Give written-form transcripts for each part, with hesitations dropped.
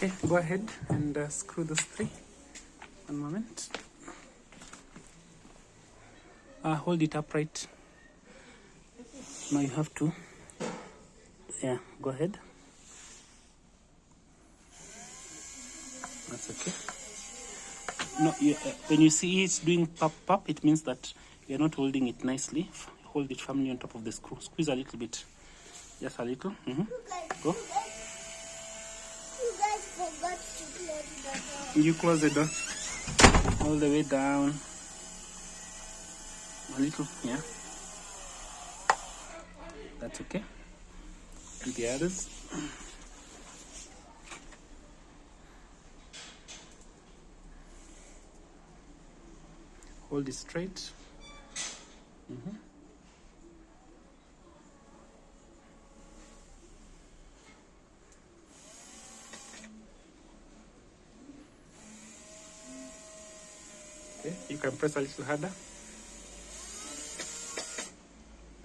Okay, go ahead and screw those three. One moment. Hold it upright. Now you have to. Yeah, go ahead. That's okay. No, when you see it's doing pop, it means that you're not holding it nicely. Hold it firmly on top of the screw. Squeeze a little bit. Just a little. Go. You guys forgot to close the door. You close the door. All the way down. A little, yeah. That's okay. Do the others. Hold it straight. Okay, you can press a little harder.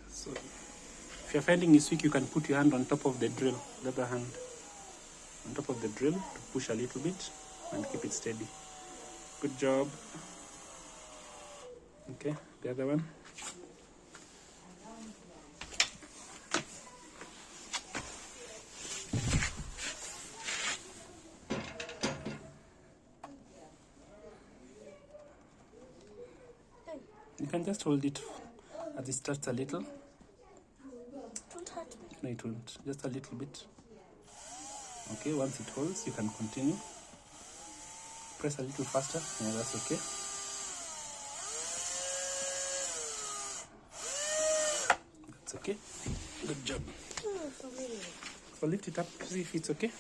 So, if you're finding it's weak, you can put your hand on top of the drill, the other hand on top of the drill to push a little bit and keep it steady. Good job. Okay, the other one. You can just hold it as it starts a little. Don't hurt me. No, it won't. Just a little bit. Okay, once it holds, you can continue. Press a little faster. Yeah, that's okay. That's okay. Good job. So lift it up, see if it's okay.